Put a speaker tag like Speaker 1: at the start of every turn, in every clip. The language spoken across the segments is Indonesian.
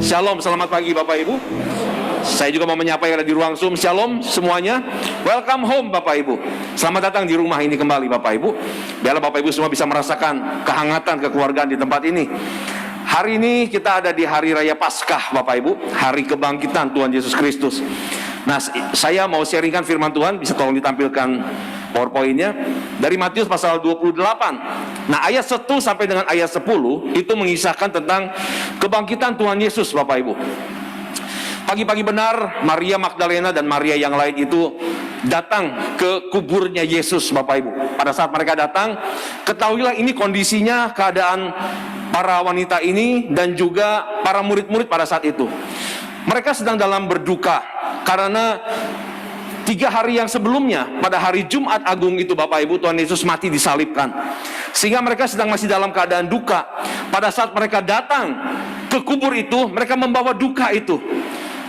Speaker 1: Shalom, selamat pagi Bapak Ibu. Saya juga mau menyapa yang ada di ruang Zoom. Shalom semuanya. Welcome home Bapak Ibu. Selamat datang di rumah ini kembali Bapak Ibu. Biarlah Bapak Ibu semua bisa merasakan kehangatan kekeluargaan di tempat ini. Hari ini kita ada di Hari Raya Paskah Bapak Ibu, Hari Kebangkitan Tuhan Yesus Kristus. Nah, saya mau sharingkan firman Tuhan. Bisa tolong ditampilkan PowerPoint-nya dari Matius pasal 28. Nah, ayat 1 sampai dengan ayat 10 itu mengisahkan tentang kebangkitan Tuhan Yesus Bapak Ibu. Pagi-pagi benar Maria Magdalena dan Maria yang lain itu datang ke kuburnya Yesus Bapak Ibu. Pada saat mereka datang, ketahuilah ini kondisinya, keadaan para wanita ini dan juga para murid-murid pada saat itu. Mereka sedang dalam berduka karena 3 hari yang sebelumnya, pada hari Jumat Agung itu Bapak Ibu, Tuhan Yesus mati disalibkan. Sehingga mereka sedang masih dalam keadaan duka. Pada saat mereka datang ke kubur itu, mereka membawa duka itu.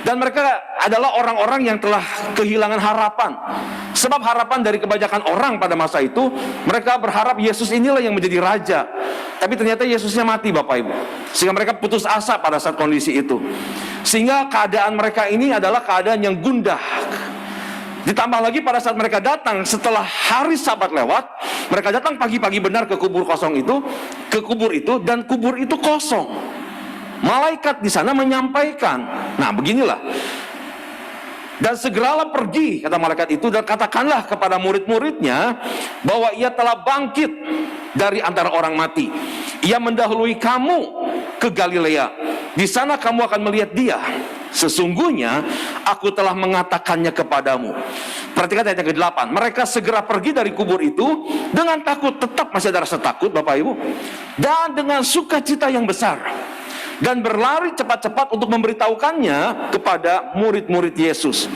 Speaker 1: Dan mereka adalah orang-orang yang telah kehilangan harapan. Sebab harapan dari kebanyakan orang pada masa itu, mereka berharap Yesus inilah yang menjadi raja. Tapi ternyata Yesusnya mati Bapak Ibu. Sehingga mereka putus asa pada saat kondisi itu. Sehingga keadaan mereka ini adalah keadaan yang gundah. Ditambah lagi pada saat mereka datang setelah hari Sabat lewat, mereka datang pagi-pagi benar ke kubur kosong itu, ke kubur itu, dan kubur itu kosong. Malaikat di sana menyampaikan, nah beginilah. Dan segeralah pergi, kata malaikat itu, dan katakanlah kepada murid-muridnya bahwa ia telah bangkit dari antara orang mati. Ia mendahului kamu ke Galilea. Di sana kamu akan melihat dia. Sesungguhnya aku telah mengatakannya kepadamu. Perhatikan ayat yang ke-8. Mereka segera pergi dari kubur itu dengan takut, tetap masih ada rasa takut Bapak Ibu, dan dengan sukacita yang besar, dan berlari cepat-cepat untuk memberitahukannya kepada murid-murid Yesus.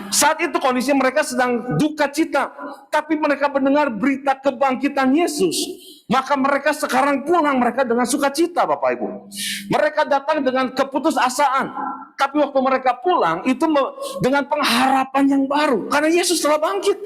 Speaker 1: Saat itu kondisinya mereka sedang duka cita, tapi mereka mendengar berita kebangkitan Yesus. Maka mereka sekarang pulang, mereka dengan sukacita Bapak Ibu. Mereka datang dengan keputusasaan, tapi waktu mereka pulang itu dengan pengharapan yang baru, karena Yesus telah bangkit.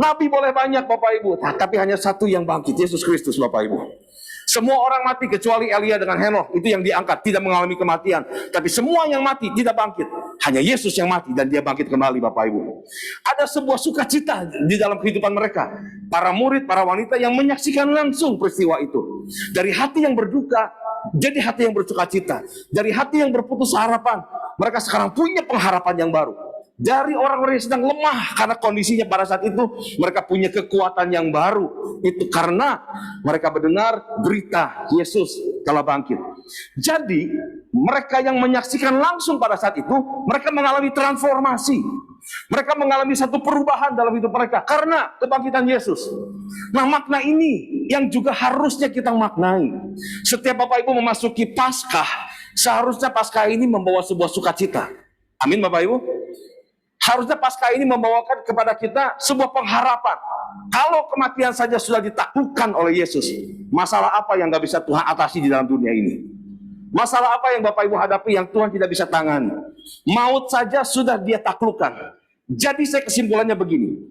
Speaker 1: Nabi boleh banyak Bapak Ibu, tapi hanya satu yang bangkit, Yesus Kristus Bapak Ibu. Semua orang mati kecuali Elia dengan Henokh, itu yang diangkat, tidak mengalami kematian. Tapi semua yang mati tidak bangkit. Hanya Yesus yang mati dan dia bangkit kembali Bapak Ibu. Ada sebuah sukacita di dalam kehidupan mereka. Para murid, para wanita yang menyaksikan langsung peristiwa itu. Dari hati yang berduka, jadi hati yang bersukacita. Dari hati yang berputus harapan, mereka sekarang punya pengharapan yang baru. Dari orang-orang yang sedang lemah karena kondisinya pada saat itu, mereka punya kekuatan yang baru. Itu karena mereka mendengar berita Yesus telah bangkit. Jadi mereka yang menyaksikan langsung pada saat itu, mereka mengalami transformasi. Mereka mengalami satu perubahan dalam hidup mereka karena kebangkitan Yesus. Nah, makna ini yang juga harusnya kita maknai. Setiap Bapak Ibu memasuki Paskah, seharusnya Paskah ini membawa sebuah sukacita. Amin Bapak Ibu. Harusnya Paskah ini membawakan kepada kita sebuah pengharapan. Kalau kematian saja sudah ditaklukkan oleh Yesus, masalah apa yang gak bisa Tuhan atasi di dalam dunia ini? Masalah apa yang Bapak Ibu hadapi yang Tuhan tidak bisa tangani? Maut saja sudah dia taklukkan. Jadi saya kesimpulannya begini.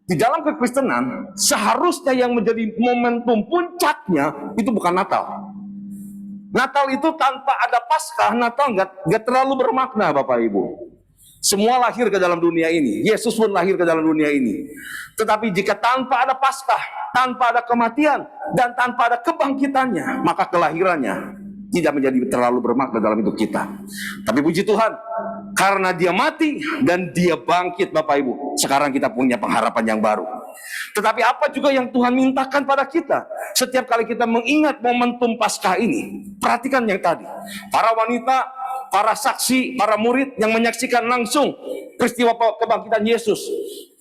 Speaker 1: Di dalam kekristenan, seharusnya yang menjadi momentum puncaknya itu bukan Natal. Natal itu tanpa ada Paskah, Natal gak terlalu bermakna Bapak Ibu. Semua lahir ke dalam dunia ini. Yesus pun lahir ke dalam dunia ini. Tetapi jika tanpa ada Paskah, tanpa ada kematian, dan tanpa ada kebangkitannya, maka kelahirannya tidak menjadi terlalu bermakna dalam hidup kita. Tapi puji Tuhan, karena dia mati dan dia bangkit Bapak Ibu, sekarang kita punya pengharapan yang baru. Tetapi apa juga yang Tuhan mintakan pada kita? Setiap kali kita mengingat momentum Paskah ini, perhatikan yang tadi. Para wanita, para saksi, para murid yang menyaksikan langsung peristiwa kebangkitan Yesus,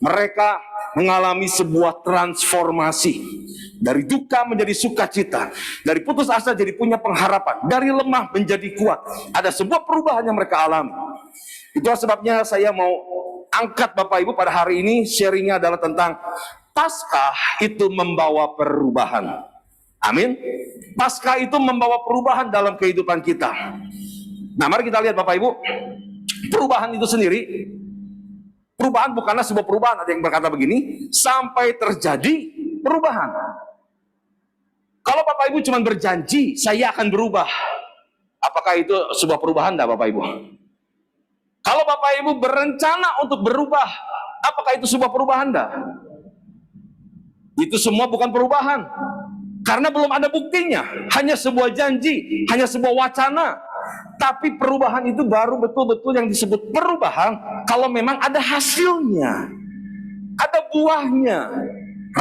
Speaker 1: mereka mengalami sebuah transformasi. Dari duka menjadi sukacita, dari putus asa jadi punya pengharapan, dari lemah menjadi kuat. Ada sebuah perubahan yang mereka alami. Itulah sebabnya saya mau angkat Bapak Ibu pada hari ini, sharingnya adalah tentang Paskah itu membawa perubahan. Amin. Paskah itu membawa perubahan dalam kehidupan kita. Nah, mari kita lihat Bapak Ibu, perubahan itu sendiri, perubahan bukanlah sebuah perubahan. Ada yang berkata begini, sampai terjadi perubahan. Kalau Bapak Ibu cuma berjanji, saya akan berubah, Apakah itu sebuah perubahan enggak Bapak Ibu? Kalau Bapak Ibu berencana untuk berubah, apakah itu sebuah perubahan enggak? Itu semua bukan perubahan. Karena belum ada buktinya, hanya sebuah janji, hanya sebuah wacana. Tapi perubahan itu baru betul-betul yang disebut perubahan kalau memang ada hasilnya, ada buahnya,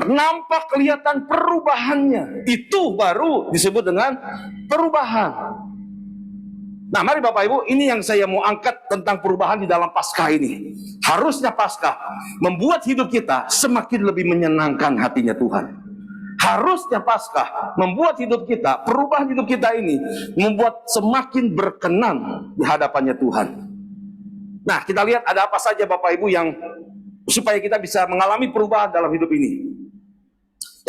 Speaker 1: nampak kelihatan perubahannya. Itu baru disebut dengan perubahan. Nah, mari Bapak Ibu, ini yang saya mau angkat tentang perubahan di dalam Paskah ini. Harusnya Paskah membuat hidup kita semakin lebih menyenangkan hatinya Tuhan. Harusnya Paskah membuat hidup kita, perubahan hidup kita ini membuat semakin berkenan di hadapannya Tuhan. Nah, kita lihat ada apa saja Bapak Ibu yang supaya kita bisa mengalami perubahan dalam hidup ini.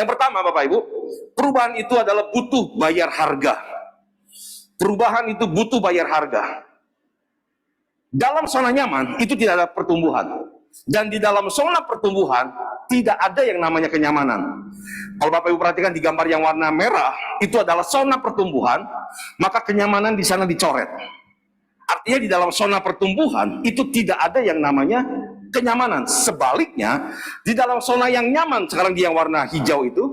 Speaker 1: Yang pertama Bapak Ibu, perubahan itu adalah butuh bayar harga. Perubahan itu butuh bayar harga. Dalam zona nyaman itu tidak ada pertumbuhan. Dan di dalam zona pertumbuhan tidak ada yang namanya kenyamanan. Kalau Bapak Ibu perhatikan di gambar yang warna merah, itu adalah zona pertumbuhan, maka kenyamanan di sana dicoret. Artinya di dalam zona pertumbuhan itu tidak ada yang namanya kenyamanan. Sebaliknya, di dalam zona yang nyaman, sekarang di yang warna hijau itu,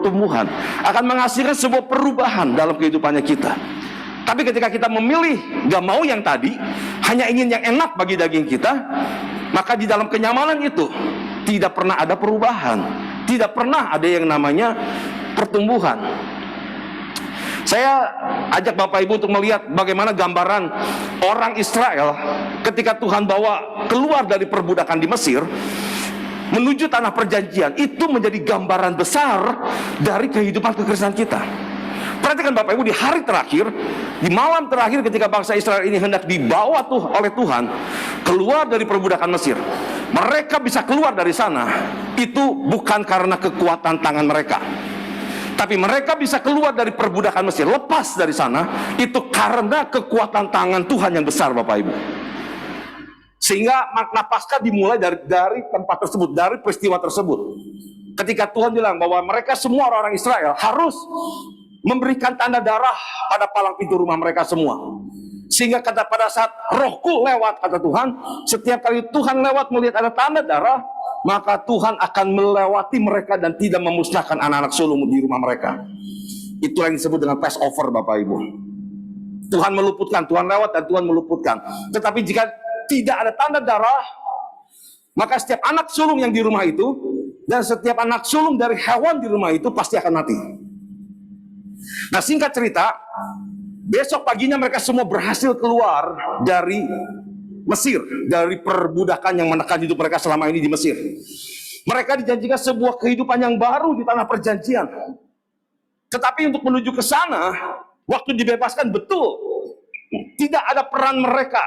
Speaker 1: pertumbuhan akan menghasilkan sebuah perubahan dalam kehidupannya kita. Tapi ketika kita memilih gak mau yang tadi, hanya ingin yang enak bagi daging kita, maka di dalam kenyamanan itu tidak pernah ada perubahan, tidak pernah ada yang namanya pertumbuhan. Saya ajak Bapak Ibu untuk melihat bagaimana gambaran orang Israel ketika Tuhan bawa keluar dari perbudakan di Mesir menuju tanah perjanjian. Itu menjadi gambaran besar dari kehidupan kekristenan kita. Perhatikan Bapak Ibu, di hari terakhir, di malam terakhir ketika bangsa Israel ini hendak dibawa oleh Tuhan keluar dari perbudakan Mesir, mereka bisa keluar dari sana itu bukan karena kekuatan tangan mereka, tapi mereka bisa keluar dari perbudakan Mesir, lepas dari sana, itu karena kekuatan tangan Tuhan yang besar Bapak Ibu. Sehingga makna Paskah dimulai dari tempat tersebut, dari peristiwa tersebut. Ketika Tuhan bilang bahwa mereka semua orang Israel harus memberikan tanda darah pada palang pintu rumah mereka semua. Sehingga kata pada saat Rohku lewat, kata Tuhan, setiap kali Tuhan lewat melihat ada tanda darah, maka Tuhan akan melewati mereka dan tidak memusnahkan anak-anak sulung di rumah mereka. Itulah yang disebut dengan Passover Bapak Ibu. Tuhan meluputkan, Tuhan lewat dan Tuhan meluputkan. Tetapi jika tidak ada tanda darah, maka setiap anak sulung yang di rumah itu dan setiap anak sulung dari hewan di rumah itu pasti akan mati. Nah, singkat cerita, besok paginya mereka semua berhasil keluar dari Mesir, dari perbudakan yang menekan hidup mereka selama ini di Mesir. Mereka dijanjikan sebuah kehidupan yang baru di tanah perjanjian. Tetapi untuk menuju ke sana, waktu dibebaskan betul, tidak ada peran mereka.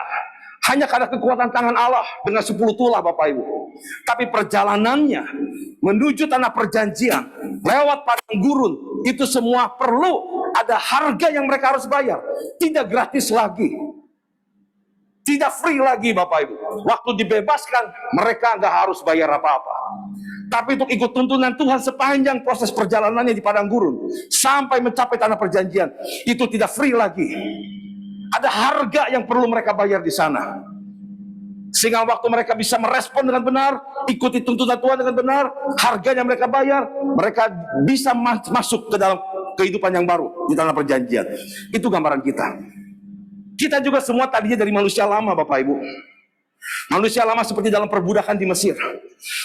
Speaker 1: Hanya karena kekuatan tangan Allah dengan 10 tulah Bapak Ibu. Tapi perjalanannya menuju tanah perjanjian lewat padang gurun, itu semua perlu ada harga yang mereka harus bayar. Tidak gratis lagi, tidak free lagi Bapak Ibu. Waktu dibebaskan mereka nggak harus bayar apa-apa. Tapi untuk ikut tuntunan Tuhan sepanjang proses perjalanannya di padang gurun sampai mencapai tanah perjanjian, itu tidak free lagi. Ada harga yang perlu mereka bayar di sana. Sehingga waktu mereka bisa merespon dengan benar, ikuti tuntunan Tuhan dengan benar, harganya mereka bayar, mereka bisa masuk ke dalam kehidupan yang baru di tanah perjanjian. Itu gambaran kita. Kita juga semua tadinya dari manusia lama Bapak Ibu. Manusia lama seperti dalam perbudakan di Mesir.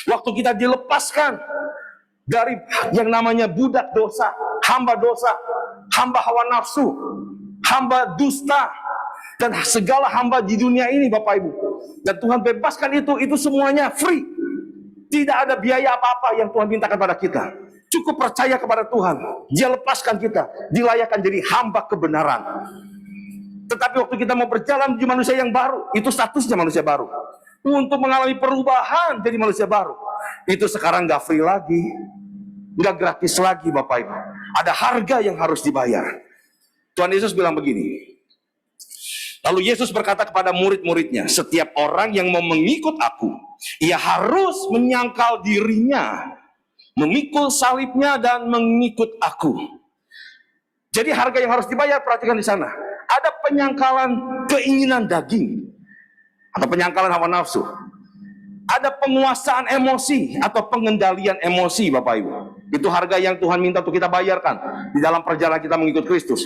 Speaker 1: Waktu kita dilepaskan dari yang namanya budak dosa, hamba hawa nafsu, hamba dusta, dan segala hamba di dunia ini Bapak Ibu. Dan Tuhan bebaskan itu semuanya free. Tidak ada biaya apa-apa yang Tuhan mintakan pada kita. Cukup percaya kepada Tuhan. Dia lepaskan kita, dilayakkan jadi hamba kebenaran. Tetapi waktu kita mau berjalan di manusia yang baru, itu statusnya manusia baru. Untuk mengalami perubahan jadi manusia baru, itu sekarang gak free lagi.
Speaker 2: Nggak gratis lagi Bapak Ibu. Ada harga yang harus dibayar. Tuhan Yesus bilang begini. Lalu Yesus berkata kepada murid-muridnya, setiap orang yang mau mengikut aku, ia harus menyangkal dirinya, memikul salibnya dan mengikut aku. Jadi harga yang harus dibayar, perhatikan di sana. Ada penyangkalan keinginan daging atau penyangkalan hawa nafsu. Ada penguasaan emosi atau pengendalian emosi Bapak Ibu. Itu harga yang Tuhan minta untuk kita bayarkan di dalam perjalanan kita mengikut Kristus.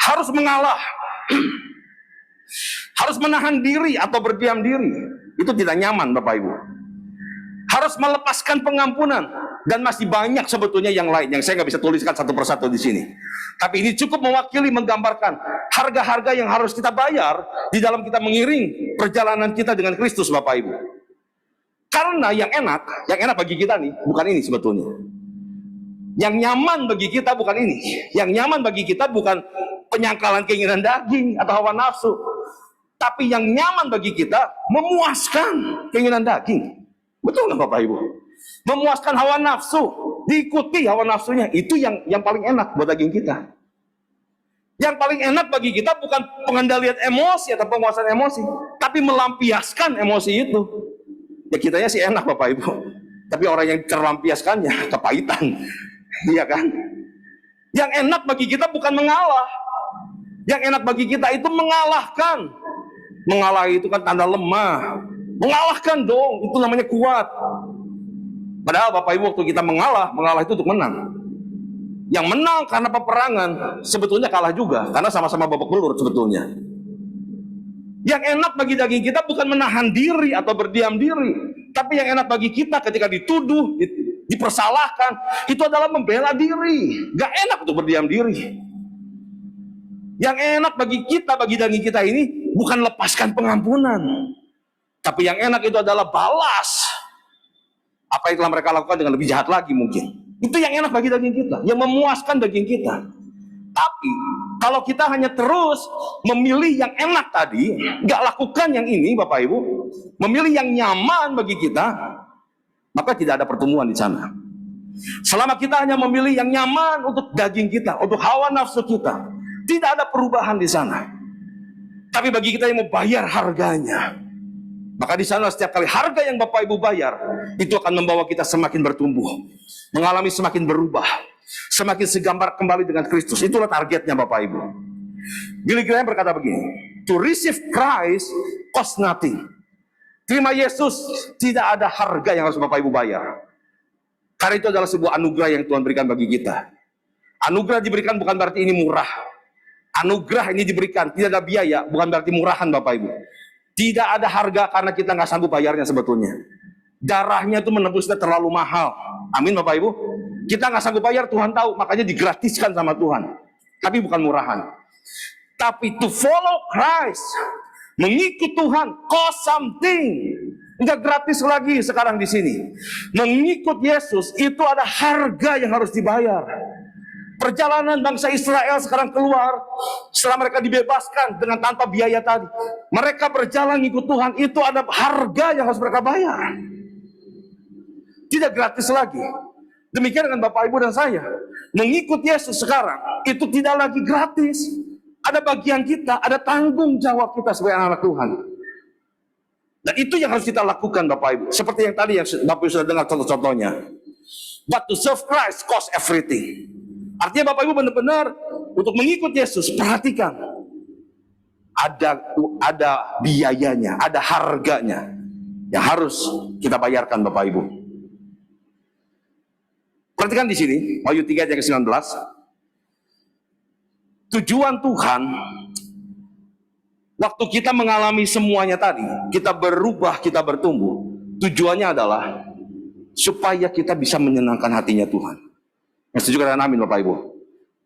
Speaker 2: Harus mengalah. Harus menahan diri atau berdiam diri. Itu tidak nyaman Bapak Ibu. Harus melepaskan pengampunan. Dan masih banyak sebetulnya yang lain yang saya nggak bisa tuliskan satu persatu di sini. Tapi ini cukup mewakili, menggambarkan harga-harga yang harus kita bayar di dalam kita mengiring perjalanan kita dengan Kristus Bapak Ibu. Karena yang enak bagi kita nih bukan ini sebetulnya. Yang nyaman bagi kita bukan ini. Yang nyaman bagi kita bukan penyangkalan keinginan daging atau hawa nafsu. Tapi yang nyaman bagi kita memuaskan keinginan daging. Betul nggak Bapak Ibu? Memuaskan hawa nafsu, diikuti hawa nafsunya. Itu yang paling enak buat daging kita. Yang paling enak bagi kita bukan pengendalian emosi atau penguasaan emosi, tapi melampiaskan emosi itu. Ya kitanya sih enak Bapak Ibu. Tapi orang yang terlampiaskannya kepahitan. Iya kan? Yang enak bagi kita bukan mengalah. Yang enak bagi kita itu mengalahkan. Mengalah itu kan tanda lemah. Mengalahkan dong, itu namanya kuat. Padahal Bapak Ibu waktu kita mengalah itu untuk menang. Yang menang karena peperangan sebetulnya kalah juga, karena sama-sama babak belur sebetulnya. Yang enak bagi daging kita bukan menahan diri atau berdiam diri, tapi yang enak bagi kita ketika dituduh, dipersalahkan, itu adalah membela diri. Gak enak untuk berdiam diri. Yang enak bagi kita, bagi daging kita ini bukan lepaskan pengampunan, tapi yang enak itu adalah balas apa yang telah mereka lakukan dengan lebih jahat lagi mungkin. Itu yang enak bagi daging kita, yang memuaskan daging kita. Tapi kalau kita hanya terus memilih yang enak tadi, nggak lakukan yang ini Bapak Ibu, memilih yang nyaman bagi kita, maka tidak ada pertemuan di sana. Selama kita hanya memilih yang nyaman untuk daging kita, untuk hawa nafsu kita, tidak ada perubahan di sana. Tapi bagi kita yang mau bayar harganya, maka di sana setiap kali harga yang Bapak Ibu bayar, itu akan membawa kita semakin bertumbuh, mengalami semakin berubah, semakin segambar kembali dengan Kristus. Itulah targetnya Bapak Ibu. Billy Graham berkata begini, to receive Christ cost nothing. Terima Yesus tidak ada harga yang harus Bapak Ibu bayar. Karena itu adalah sebuah anugerah yang Tuhan berikan bagi kita. Anugerah diberikan bukan berarti ini murah. Anugerah ini diberikan, tidak ada biaya, bukan berarti murahan Bapak Ibu. Tidak ada harga karena kita nggak sanggup bayarnya sebetulnya. Darahnya itu menebus kita terlalu mahal. Amin Bapak Ibu. Kita nggak sanggup bayar, Tuhan tahu, makanya digratiskan sama Tuhan. Tapi bukan murahan. Tapi to follow Christ, mengikut Tuhan, cost something. Nggak gratis lagi sekarang di sini. Mengikut Yesus itu ada harga yang harus dibayar. Perjalanan bangsa Israel sekarang keluar setelah mereka dibebaskan dengan tanpa biaya tadi. Mereka berjalan ikut Tuhan, itu ada harga yang harus mereka bayar. Tidak gratis lagi. Demikian dengan Bapak Ibu dan saya. Mengikut Yesus sekarang itu tidak lagi gratis. Ada bagian kita, ada tanggung jawab kita sebagai anak Tuhan. Dan itu yang harus kita lakukan Bapak Ibu. Seperti yang tadi yang Bapak Ibu sudah dengar contoh-contohnya. But to serve Christ cost everything. Artinya Bapak Ibu benar-benar untuk mengikut Yesus, perhatikan. Ada biayanya, ada harganya yang harus kita bayarkan Bapak Ibu. Perhatikan di sini, Wahyu 3 ayat 19. Tujuan Tuhan, waktu kita mengalami semuanya tadi, kita berubah, kita bertumbuh. Tujuannya adalah supaya kita bisa menyenangkan hatinya Tuhan. Yang setuju katakan amin Bapak Ibu.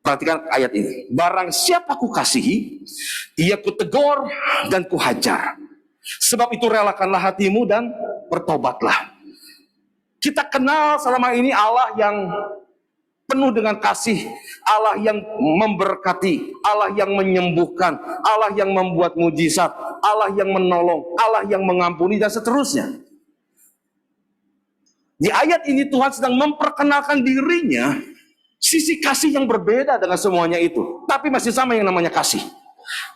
Speaker 2: Perhatikan ayat ini. Barang siapa ku kasihi, ia ku tegur dan ku hajar. Sebab itu relakanlah hatimu dan bertobatlah. Kita kenal selama ini Allah yang penuh dengan kasih, Allah yang memberkati, Allah yang menyembuhkan, Allah yang membuat mujizat, Allah yang menolong, Allah yang mengampuni dan seterusnya. Di ayat ini Tuhan sedang memperkenalkan dirinya, sisi kasih yang berbeda dengan semuanya itu, tapi masih sama yang namanya kasih.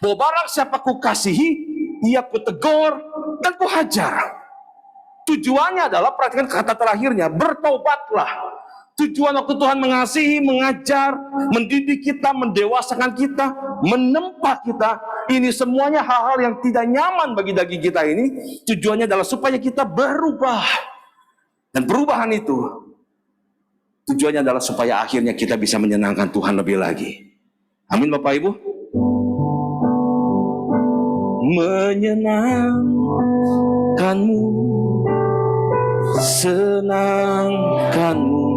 Speaker 2: Bahwa barang siapa ku kasihi, ia ku tegur dan ku hajar. Tujuannya adalah, perhatikan kata terakhirnya, bertobatlah. Tujuan waktu Tuhan mengasihi, mengajar, mendidik kita, mendewasakan kita, menempa kita, ini semuanya hal-hal yang tidak nyaman bagi daging kita ini. Tujuannya adalah supaya kita berubah. Dan perubahan itu tujuannya adalah supaya akhirnya kita bisa menyenangkan Tuhan lebih lagi. Amin Bapak Ibu. Menyenangkanmu, senangkanmu,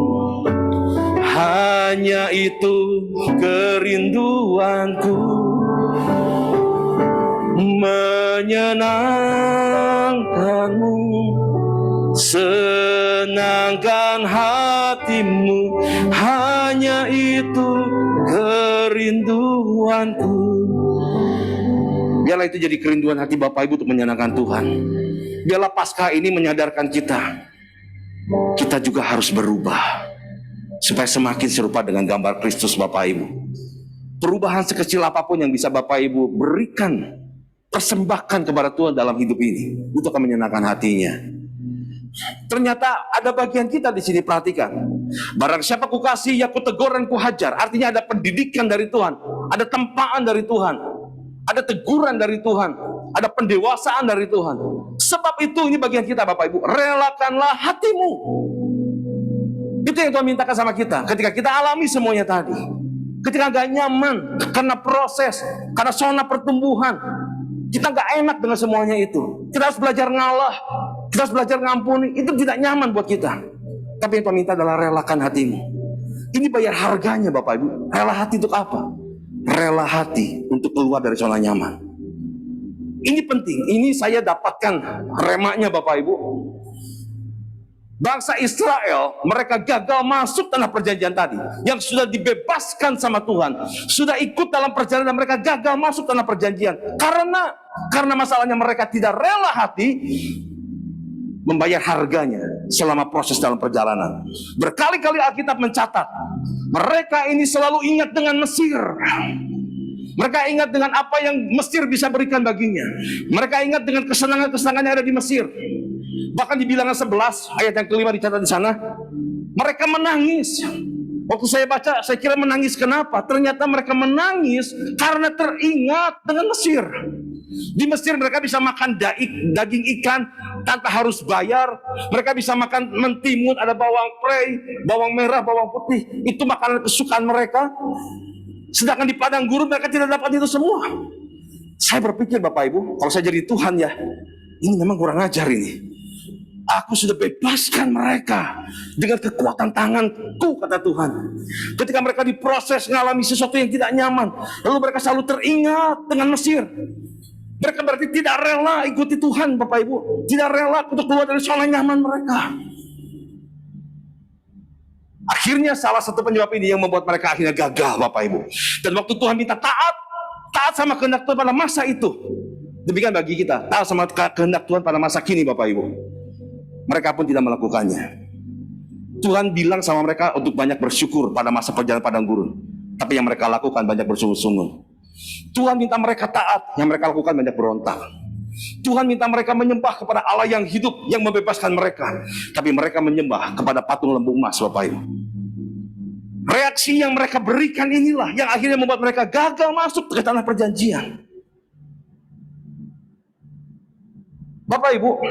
Speaker 2: hanya itu kerinduanku. Menyenangkanmu, senangkan hatimu, hanya itu kerinduanku. Biarlah itu jadi kerinduan hati Bapak Ibu untuk menyenangkan Tuhan. Biarlah Paskah ini menyadarkan kita juga harus berubah supaya semakin serupa dengan gambar Kristus Bapak Ibu. Perubahan sekecil apapun yang bisa Bapak Ibu berikan, persembahkan kepada Tuhan dalam hidup ini, itu akan menyenangkan hatinya. Ternyata ada bagian kita di sini, perhatikan. Barang siapa ku kasih, ya ku tegur dan ku hajar. Artinya ada pendidikan dari Tuhan, ada tempaan dari Tuhan, ada teguran dari Tuhan, ada pendewasaan dari Tuhan. Sebab itu ini bagian kita Bapak Ibu, relakanlah hatimu. Itu yang Tuhan mintakan sama kita. Ketika kita alami semuanya tadi, ketika gak nyaman karena proses, karena zona pertumbuhan, kita gak enak dengan semuanya itu, kita harus belajar ngalah, kita harus belajar ngampuni. Itu tidak nyaman buat kita. Tapi yang Tuhan minta adalah relakan hatimu. Ini bayar harganya Bapak Ibu. Rela hati untuk apa? Rela hati untuk keluar dari zona nyaman. Ini penting. Ini saya dapatkan remaknya Bapak Ibu. Bangsa Israel, mereka gagal masuk tanah perjanjian tadi, yang sudah dibebaskan sama Tuhan, sudah ikut dalam perjalanan, mereka gagal masuk tanah perjanjian karena masalahnya mereka tidak rela hati membayar harganya selama proses dalam perjalanan. Berkali-kali Alkitab mencatat, mereka ini selalu ingat dengan Mesir. Mereka ingat dengan apa yang Mesir bisa berikan baginya. Mereka ingat dengan kesenangan-kesenangan yang ada di Mesir. Bahkan di Bilangan 11 ayat yang kelima dicatat di sana, mereka menangis. Waktu saya baca, saya kira menangis kenapa? Ternyata mereka menangis karena teringat dengan Mesir. Di Mesir mereka bisa makan daging ikan tanpa harus bayar. Mereka bisa makan mentimun, ada bawang prei, bawang merah, bawang putih. Itu makanan kesukaan mereka. Sedangkan di padang gurun mereka tidak dapat itu semua. Saya berpikir Bapak Ibu, kalau saya jadi Tuhan ya, ini memang kurang ajar ini. Aku sudah bebaskan mereka dengan kekuatan tanganku, kata Tuhan. Ketika mereka diproses mengalami sesuatu yang tidak nyaman, lalu mereka selalu teringat dengan Mesir. Mereka berarti tidak rela ikuti Tuhan Bapak Ibu, tidak rela untuk keluar dari zona nyaman mereka. Akhirnya salah satu penyebab ini yang membuat mereka akhirnya gagal Bapak Ibu. Dan waktu Tuhan minta taat sama kehendak Tuhan pada masa itu, demikian bagi kita, taat sama kehendak Tuhan pada masa kini Bapak Ibu, mereka pun tidak melakukannya. Tuhan bilang sama mereka untuk banyak bersyukur pada masa perjalanan padang gurun, tapi yang mereka lakukan banyak bersungut-sungut. Tuhan minta mereka taat, yang mereka lakukan banyak berontak. Tuhan minta mereka menyembah kepada Allah yang hidup, yang membebaskan mereka, tapi mereka menyembah kepada patung lembu emas Bapak Ibu. Reaksi yang mereka berikan inilah yang akhirnya membuat mereka gagal masuk ke tanah perjanjian. Bapak Ibu,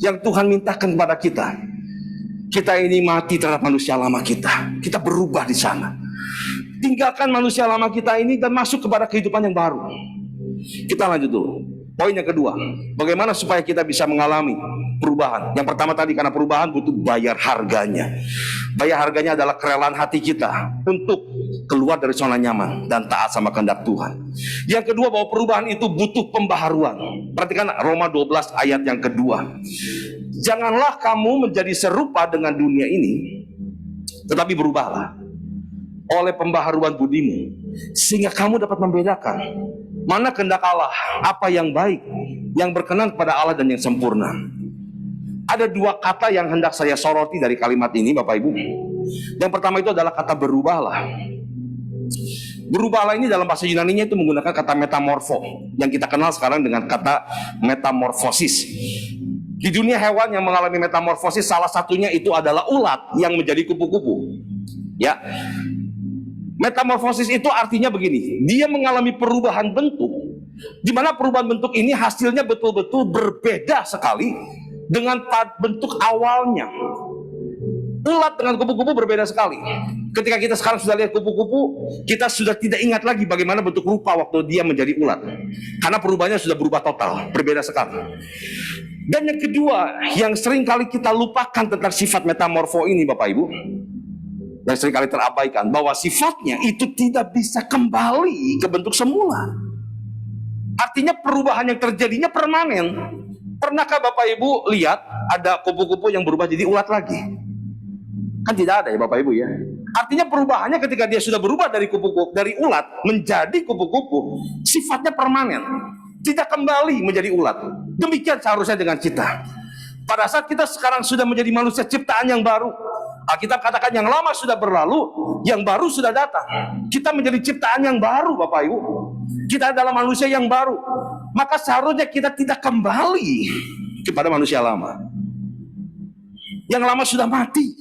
Speaker 2: yang Tuhan mintakan kepada kita ini mati terhadap manusia lama kita. Kita berubah di sana. Tinggalkan manusia lama kita ini dan masuk kepada kehidupan yang baru. Kita lanjut dulu. Poin yang kedua, bagaimana supaya kita bisa mengalami perubahan. Yang pertama tadi, karena perubahan butuh bayar harganya. Bayar harganya adalah kerelaan hati kita untuk keluar dari zona nyaman dan taat sama kehendak Tuhan. Yang kedua, bahwa perubahan itu butuh pembaharuan. Perhatikan Roma 12 ayat yang kedua. Janganlah kamu menjadi serupa dengan dunia ini, tetapi berubahlah oleh pembaharuan budimu, sehingga kamu dapat membedakan mana kehendak Allah, apa yang baik, yang berkenan kepada Allah dan yang sempurna. Ada dua kata yang hendak saya soroti dari kalimat ini, Bapak Ibu. Yang pertama itu adalah kata berubahlah. Berubahlah ini dalam bahasa Yunaninya itu menggunakan kata metamorfo, yang kita kenal sekarang dengan kata metamorfosis. Di dunia hewan yang mengalami metamorfosis, salah satunya itu adalah ulat yang menjadi kupu-kupu. Ya, metamorfosis itu artinya begini, dia mengalami perubahan bentuk, di mana perubahan bentuk ini hasilnya betul-betul berbeda sekali dengan bentuk awalnya. Ulat dengan kupu-kupu berbeda sekali. Ketika kita sekarang sudah lihat kupu-kupu, kita sudah tidak ingat lagi bagaimana bentuk rupa waktu dia menjadi ulat, karena perubahannya sudah berubah total, berbeda sekali. Dan yang kedua, yang sering kali kita lupakan tentang sifat metamorfo ini, Bapak Ibu, dan sering kali terabaikan, bahwa sifatnya itu tidak bisa kembali ke bentuk semula. Artinya perubahan yang terjadinya permanen. Pernahkah Bapak Ibu lihat ada kupu-kupu yang berubah jadi ulat lagi? Kan tidak ada ya Bapak Ibu ya. Artinya perubahannya ketika dia sudah berubah dari kupu-kupu, dari ulat menjadi kupu-kupu, sifatnya permanen, tidak kembali menjadi ulat. Demikian seharusnya dengan kita. Pada saat kita sekarang sudah menjadi manusia ciptaan yang baru, Alkitab katakan yang lama sudah berlalu, yang baru sudah datang. Kita menjadi ciptaan yang baru, Bapak Ibu. Kita adalah manusia yang baru. Maka seharusnya kita tidak kembali kepada manusia lama. Yang lama sudah mati,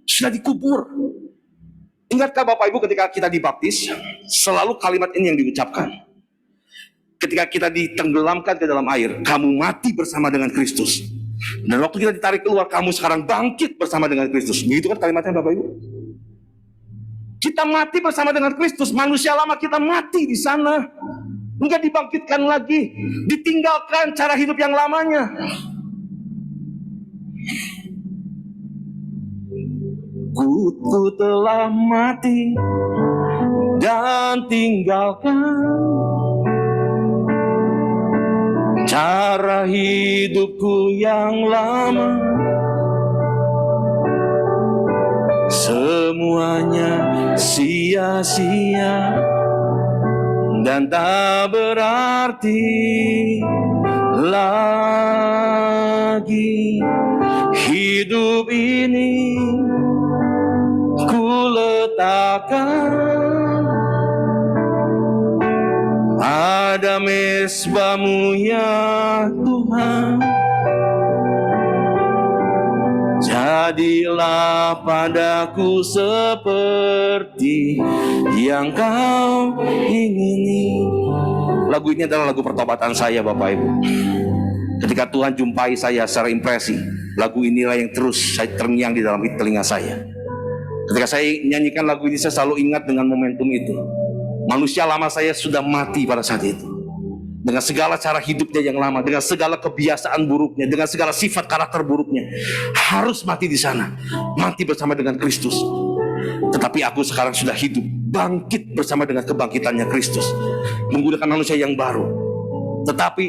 Speaker 2: sudah dikubur. Ingatkah Bapak Ibu ketika kita dibaptis, selalu kalimat ini yang diucapkan. Ketika kita ditenggelamkan ke dalam air, kamu mati bersama dengan Kristus. Dan waktu kita ditarik keluar, kamu sekarang bangkit bersama dengan Kristus. Begitu kan kalimatnya Bapak Ibu? Kita mati bersama dengan Kristus. Manusia lama kita mati di sana, enggak dibangkitkan lagi, ditinggalkan cara hidup yang lamanya. Ku telah mati dan tinggalkan cara hidupku yang lama. Semuanya sia-sia dan tak berarti lagi. Hidup ini ku letakkan pada mezbamu ya Tuhan. Jadilah padaku seperti yang kau ingini. Lagu ini adalah lagu pertobatan saya Bapak Ibu. Ketika Tuhan jumpai saya secara impresi, lagu inilah yang terus saya terngiang di dalam telinga saya. Ketika saya nyanyikan lagu ini, saya selalu ingat dengan momentum itu. Manusia lama saya sudah mati pada saat itu, dengan segala cara hidupnya yang lama, dengan segala kebiasaan buruknya, dengan segala sifat karakter buruknya, harus mati di sana, mati bersama dengan Kristus. Tetapi aku sekarang sudah hidup, bangkit bersama dengan kebangkitannya Kristus, menggunakan manusia yang baru. Tetapi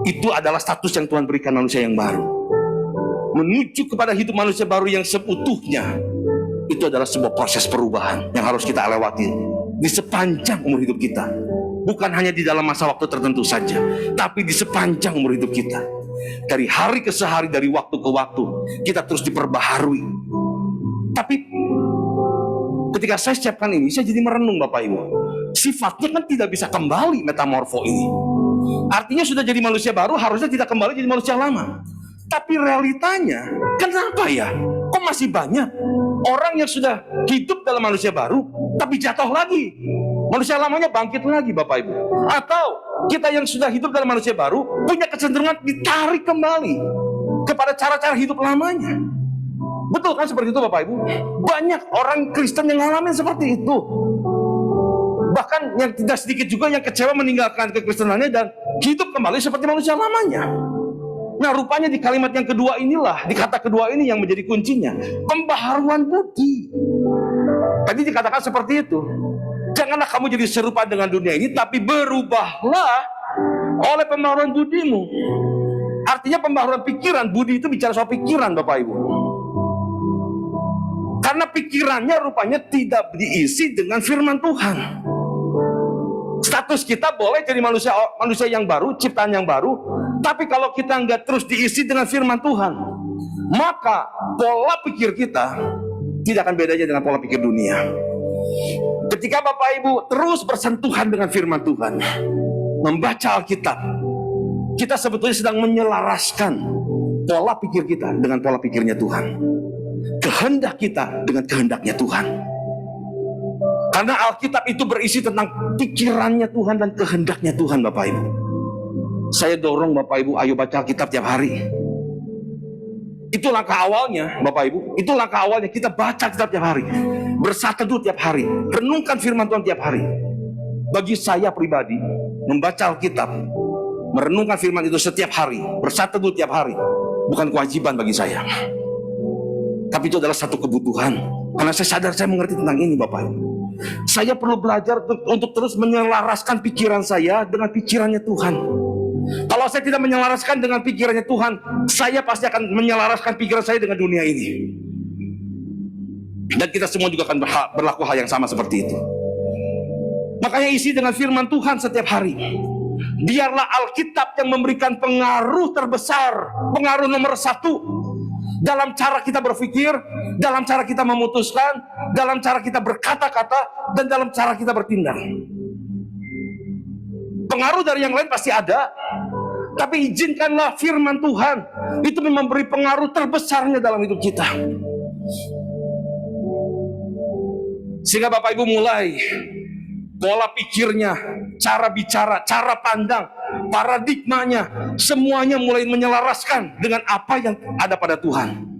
Speaker 2: itu adalah status yang Tuhan berikan manusia yang baru. Menuju kepada hidup manusia baru yang seutuhnya, itu adalah sebuah proses perubahan yang harus kita lewati di sepanjang umur hidup kita. Bukan hanya di dalam masa waktu tertentu saja, tapi di sepanjang umur hidup kita. Dari hari ke hari, dari waktu ke waktu, kita terus diperbaharui. Tapi ketika saya siapkan ini, saya jadi merenung Bapak Ibu. Sifatnya kan tidak bisa kembali metamorfo ini. Artinya sudah jadi manusia baru, harusnya tidak kembali jadi manusia lama. Tapi realitanya, kenapa ya? Kok masih banyak orang yang sudah hidup dalam manusia baru, tapi jatuh lagi, manusia lamanya bangkit lagi Bapak Ibu. Atau kita yang sudah hidup dalam manusia baru punya kecenderungan ditarik kembali kepada cara-cara hidup lamanya. Betul kan seperti itu Bapak Ibu? Banyak orang Kristen yang ngalamin seperti itu. Bahkan yang tidak sedikit juga yang kecewa meninggalkan kekristenannya dan hidup kembali seperti manusia lamanya. Nah rupanya di kalimat yang kedua inilah, di kata kedua ini yang menjadi kuncinya, pembaharuan budi. Tadi dikatakan seperti itu. Janganlah kamu jadi serupa dengan dunia ini, tapi berubahlah oleh pembaharuan budimu. Artinya pembaharuan pikiran. Budi itu bicara soal pikiran Bapak Ibu. Karena pikirannya rupanya tidak diisi dengan firman Tuhan. Status kita boleh jadi manusia yang baru, ciptaan yang baru, tapi kalau kita nggak terus diisi dengan firman Tuhan, maka pola pikir kita tidak akan bedanya dengan pola pikir dunia. Ketika Bapak Ibu terus bersentuhan dengan firman Tuhan, membaca Alkitab, kita sebetulnya sedang menyelaraskan pola pikir kita dengan pola pikirnya Tuhan, kehendak kita dengan kehendaknya Tuhan. Karena Alkitab itu berisi tentang pikirannya Tuhan dan kehendaknya Tuhan, Bapak Ibu. Saya dorong Bapak Ibu, ayo baca Alkitab tiap hari. Itu langkah awalnya, Bapak Ibu. Itu langkah awalnya, kita baca Alkitab tiap hari, bersateduh tiap hari, renungkan firman Tuhan tiap hari. Bagi saya pribadi, membaca Alkitab, merenungkan firman itu setiap hari, bersateduh tiap hari, bukan kewajiban bagi saya, tapi itu adalah satu kebutuhan. Karena saya sadar saya mengerti tentang ini, Bapak Ibu. Saya perlu belajar untuk terus menyelaraskan pikiran saya dengan pikirannya Tuhan. Kalau saya tidak menyelaraskan dengan pikirannya Tuhan, saya pasti akan menyelaraskan pikiran saya dengan dunia ini. Dan kita semua juga akan berlaku hal yang sama seperti itu. Makanya isi dengan firman Tuhan setiap hari. Biarlah Alkitab yang memberikan pengaruh terbesar, pengaruh nomor satu dalam cara kita berpikir, dalam cara kita memutuskan, dalam cara kita berkata-kata, dan dalam cara kita bertindak. Pengaruh dari yang lain pasti ada, tapi izinkanlah firman Tuhan itu memberi pengaruh terbesarnya dalam hidup kita. Sehingga Bapak Ibu mulai pola pikirnya, cara bicara, cara pandang, paradigmanya, semuanya mulai menyelaraskan dengan apa yang ada pada Tuhan.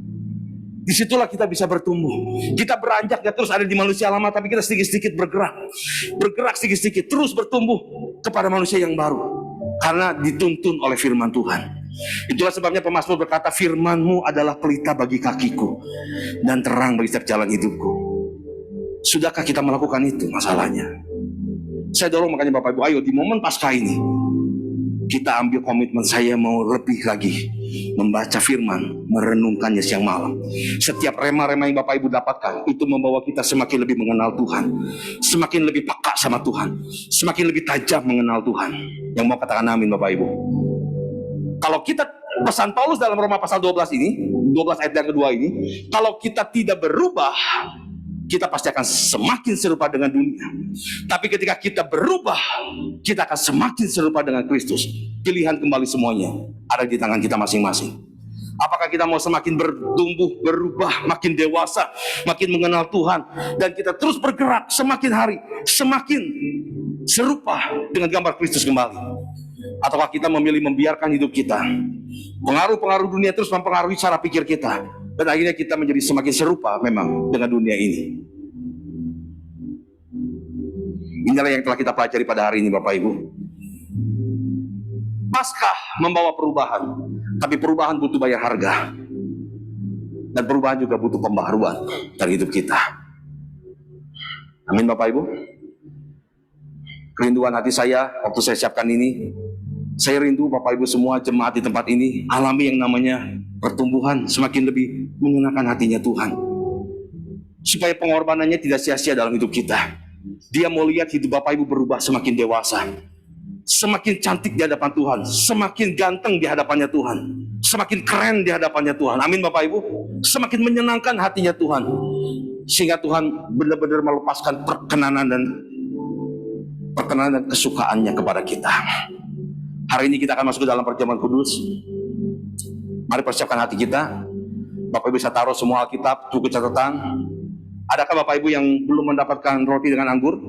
Speaker 2: Disitulah kita bisa bertumbuh. Kita beranjak, gak terus ada di manusia lama, tapi kita sedikit-sedikit bergerak sedikit-sedikit, terus bertumbuh kepada manusia yang baru, karena dituntun oleh firman Tuhan. Itulah sebabnya pemazmur berkata, firman-Mu adalah pelita bagi kakiku dan terang bagi setiap jalan hidupku. Sudahkah kita melakukan itu? Masalahnya saya dorong, makanya Bapak Ibu, ayo di momen Paskah ini kita ambil komitmen, saya mau lebih lagi membaca firman, merenungkannya siang malam. Setiap rema-rema yang Bapak Ibu dapatkan itu membawa kita semakin lebih mengenal Tuhan, semakin lebih peka sama Tuhan, semakin lebih tajam mengenal Tuhan. Yang mau katakan amin, Bapak Ibu? Kalau kita, pesan Paulus dalam Roma pasal 12 ini, 12 ayat yang kedua ini, kalau kita tidak berubah, kita pasti akan semakin serupa dengan dunia. Tapi ketika kita berubah, kita akan semakin serupa dengan Kristus. Pilihan kembali semuanya ada di tangan kita masing-masing. Apakah kita mau semakin bertumbuh, berubah, makin dewasa, makin mengenal Tuhan, dan kita terus bergerak semakin hari, semakin serupa dengan gambar Kristus kembali? Ataukah kita memilih membiarkan hidup kita, pengaruh-pengaruh dunia terus mempengaruhi cara pikir kita, dan akhirnya kita menjadi semakin serupa memang dengan dunia ini? Inilah yang telah kita pelajari pada hari ini, Bapak Ibu. Paskah membawa perubahan, tapi perubahan butuh bayar harga, dan perubahan juga butuh pembaharuan dari hidup kita. Amin, Bapak Ibu. Kerinduan hati saya waktu saya siapkan ini, saya rindu Bapak Ibu semua jemaat di tempat ini alami yang namanya pertumbuhan, semakin lebih menyenangkan hatinya Tuhan, supaya pengorbanannya tidak sia-sia dalam hidup kita. Dia mau lihat hidup Bapak Ibu berubah semakin dewasa, semakin cantik di hadapan Tuhan, semakin ganteng di hadapannya Tuhan, semakin keren di hadapannya Tuhan. Amin, Bapak Ibu. Semakin menyenangkan hatinya Tuhan, sehingga Tuhan benar-benar melepaskan perkenanan dan kesukaannya kepada kita. Hari ini kita akan masuk ke dalam perjamuan kudus. Mari persiapkan hati kita. Bapak Ibu bisa taruh semua Alkitab, buku catatan. Adakah Bapak Ibu yang belum mendapatkan roti dengan anggur?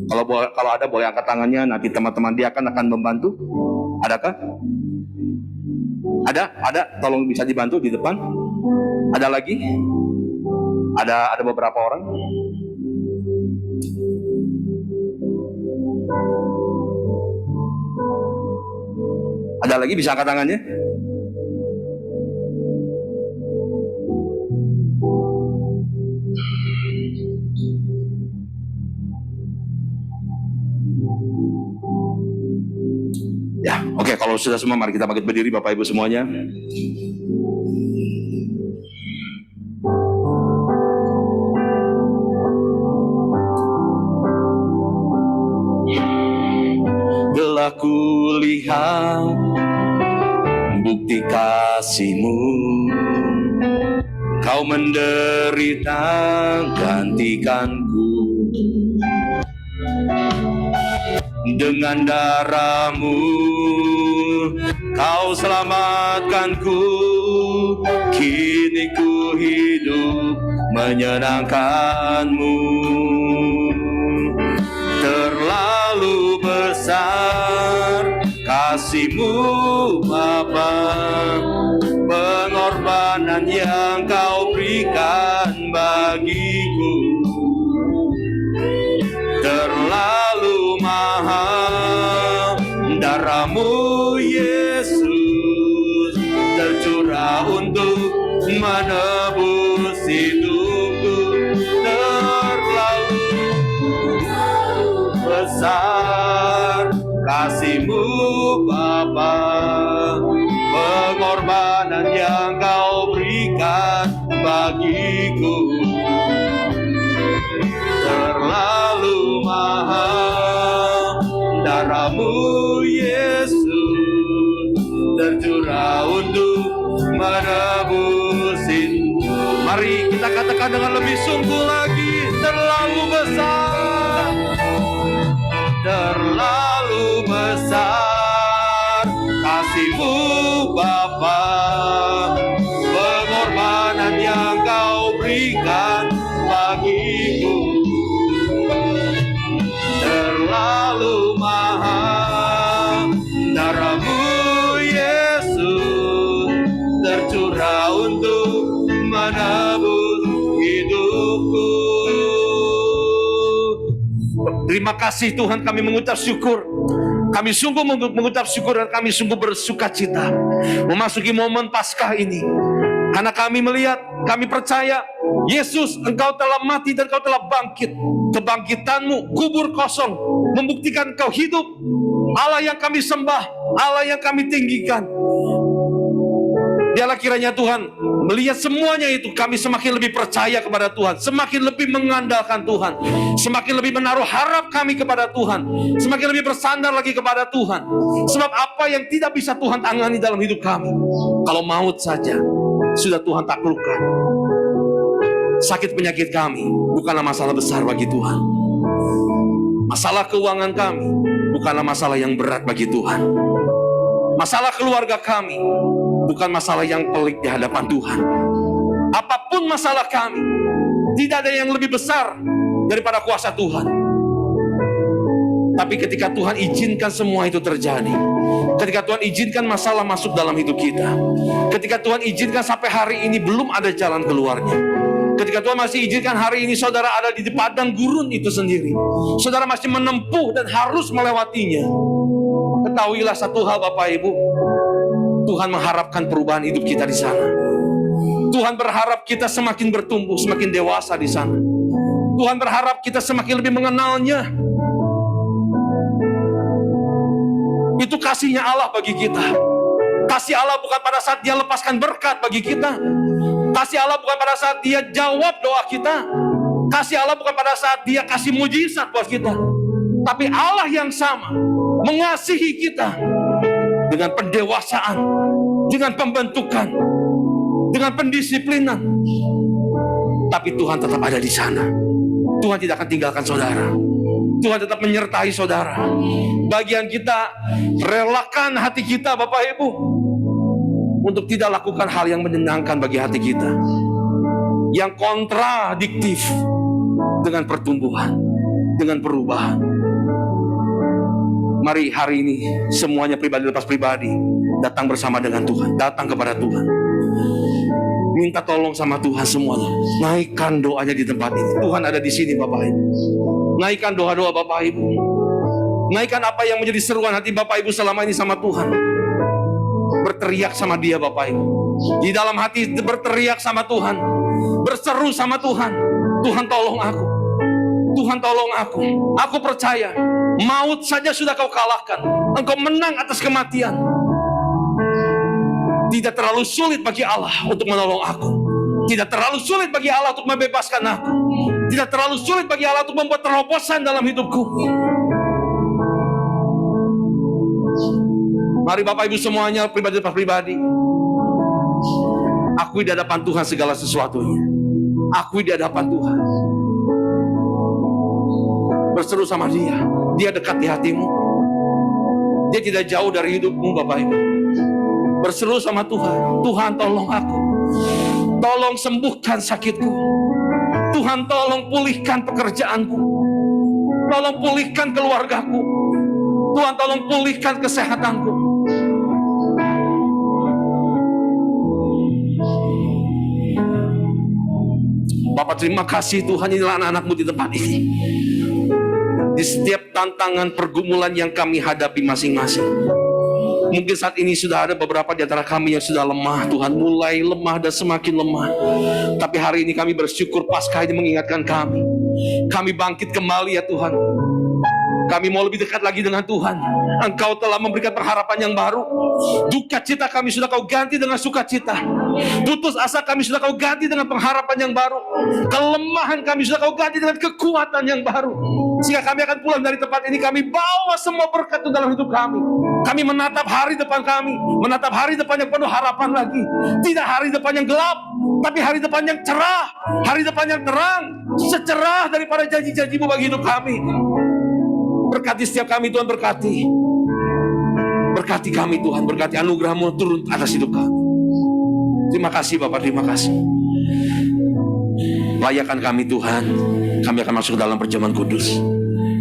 Speaker 2: Kalau ada boleh angkat tangannya, nanti teman-teman dia akan membantu. Adakah? Ada, tolong bisa dibantu di depan. Ada lagi? Ada beberapa orang. Ada lagi, bisa angkat tangannya? Ya, oke, kalau sudah semua mari kita bangkit berdiri Bapak Ibu semuanya. Telah kulihat bukti kasih-Mu Kau menderita gantikanku. Dengan darah-Mu Kau selamatkanku. Kini ku hidup menyenangkan-Mu. Terlalu besar kasih-Mu Bapa, pengorbanan yang Kau berikan bagiku. Terlalu mahal darah-Mu Yesus, tercurah untuk menebus hidupku. Terlalu besar kasih-Mu Bapa, pengorbanan yang Kau berikan bagiku. Terlalu mahal darah-Mu Yesus, tercurah untuk menebus hidupku. Mari kita katakan dengan lebih sungguh lagi, terlalu besar, terlalu besar kasih-Mu Bapa, pengorbanan yang Kau berikan bagiku. Terlalu mahal darah-Mu Yesus, tercurah untuk menebus hidupku. Terima kasih Tuhan, kami mengucap syukur. Kami sungguh mengucap syukur dan kami sungguh bersuka cita memasuki momen Paskah ini. Karena kami melihat, kami percaya Yesus, Engkau telah mati dan Engkau telah bangkit. Kebangkitan-Mu kubur kosong, membuktikan Engkau hidup. Allah yang kami sembah, Allah yang kami tinggikan. Biarlah kiranya Tuhan, melihat semuanya itu, kami semakin lebih percaya kepada Tuhan, semakin lebih mengandalkan Tuhan, semakin lebih menaruh harap kami kepada Tuhan, semakin lebih bersandar lagi kepada Tuhan. Sebab apa yang tidak bisa Tuhan tangani dalam hidup kami, kalau maut saja sudah Tuhan taklukkan. Sakit penyakit kami bukanlah masalah besar bagi Tuhan. Masalah keuangan kami bukanlah masalah yang berat bagi Tuhan. Masalah keluarga kami bukan masalah yang pelik di hadapan Tuhan. Apapun masalah kami, tidak ada yang lebih besar daripada kuasa Tuhan. Tapi ketika Tuhan izinkan semua itu terjadi, ketika Tuhan izinkan masalah masuk dalam hidup kita, ketika Tuhan izinkan sampai hari ini belum ada jalan keluarnya, ketika Tuhan masih izinkan hari ini saudara ada di padang gurun itu sendiri, saudara masih menempuh dan harus melewatinya, ketahuilah satu hal Bapak Ibu, Tuhan mengharapkan perubahan hidup kita di sana. Tuhan berharap kita semakin bertumbuh, semakin dewasa di sana. Tuhan berharap kita semakin lebih mengenalnya. Itu kasihnya Allah bagi kita. Kasih Allah bukan pada saat Dia lepaskan berkat bagi kita. Kasih Allah bukan pada saat Dia jawab doa kita. Kasih Allah bukan pada saat Dia kasih mujizat buat kita. Tapi Allah yang sama mengasihi kita dengan pendewasaan, dengan pembentukan, dengan pendisiplinan. Tapi Tuhan tetap ada di sana. Tuhan tidak akan tinggalkan saudara. Tuhan tetap menyertai saudara. Bagian kita, relakan hati kita Bapak Ibu untuk tidak lakukan hal yang menyenangkan bagi hati kita, yang kontradiktif dengan pertumbuhan, dengan perubahan. Mari hari ini semuanya pribadi lepas pribadi datang bersama dengan Tuhan, datang kepada Tuhan, minta tolong sama Tuhan semuanya. Naikkan doanya di tempat ini. Tuhan ada di sini Bapak Ibu. Naikkan doa-doa Bapak Ibu. Naikkan apa yang menjadi seruan hati Bapak Ibu selama ini sama Tuhan. Berteriak sama Dia Bapak Ibu. Di dalam hati berteriak sama Tuhan, berseru sama Tuhan. Tuhan tolong aku. Tuhan tolong aku. Aku percaya maut saja sudah Kau kalahkan. Engkau menang atas kematian. Tidak terlalu sulit bagi Allah untuk menolong aku. Tidak terlalu sulit bagi Allah untuk membebaskan aku. Tidak terlalu sulit bagi Allah untuk membuat terobosan dalam hidupku. Mari Bapak Ibu semuanya, pribadi lepas pribadi, Akui di hadapan Tuhan segala sesuatunya. Akui di hadapan Tuhan. Berseru sama Dia. Dia dekat di hatimu. Dia tidak jauh dari hidupmu, Bapak Ibu. Berseru sama Tuhan. Tuhan, tolong aku. Tolong sembuhkan sakitku. Tuhan, tolong pulihkan pekerjaanku. Tolong pulihkan keluargaku. Tuhan, tolong pulihkan kesehatanku. Bapak, terima kasih Tuhan, inilah anak-anak-Mu di tempat ini. Di setiap tantangan pergumulan yang kami hadapi masing-masing. Mungkin saat ini sudah ada beberapa di antara kami yang sudah lemah, Tuhan, mulai lemah dan semakin lemah. Tapi hari ini kami bersyukur Paskah ini mengingatkan kami. Kami bangkit kembali ya Tuhan. Kami mau lebih dekat lagi dengan Tuhan. Engkau telah memberikan pengharapan yang baru. Duka cita kami sudah Kau ganti dengan sukacita. Putus asa kami sudah Kau ganti dengan pengharapan yang baru. Kelemahan kami sudah Kau ganti dengan kekuatan yang baru. Sehingga kami akan pulang dari tempat ini, kami bawa semua berkat itu dalam hidup kami. Kami menatap hari depan kami, menatap hari depan yang penuh harapan lagi. Tidak hari depan yang gelap, tapi hari depan yang cerah, hari depan yang terang, secerah daripada janji-janji-Mu bagi hidup kami. Berkati setiap kami Tuhan, berkati. Berkati kami Tuhan, berkati anugerah-Mu turun atas hidup kami. Terima kasih Bapak, terima kasih. Layakan kami Tuhan, kami akan masuk ke dalam perjamuan kudus.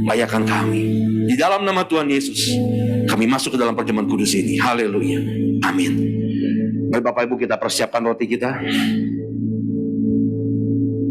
Speaker 2: Layakan kami. Di dalam nama Tuhan Yesus, kami masuk ke dalam perjamuan kudus ini. Haleluya. Amin. Mari Bapak Ibu kita persiapkan roti kita.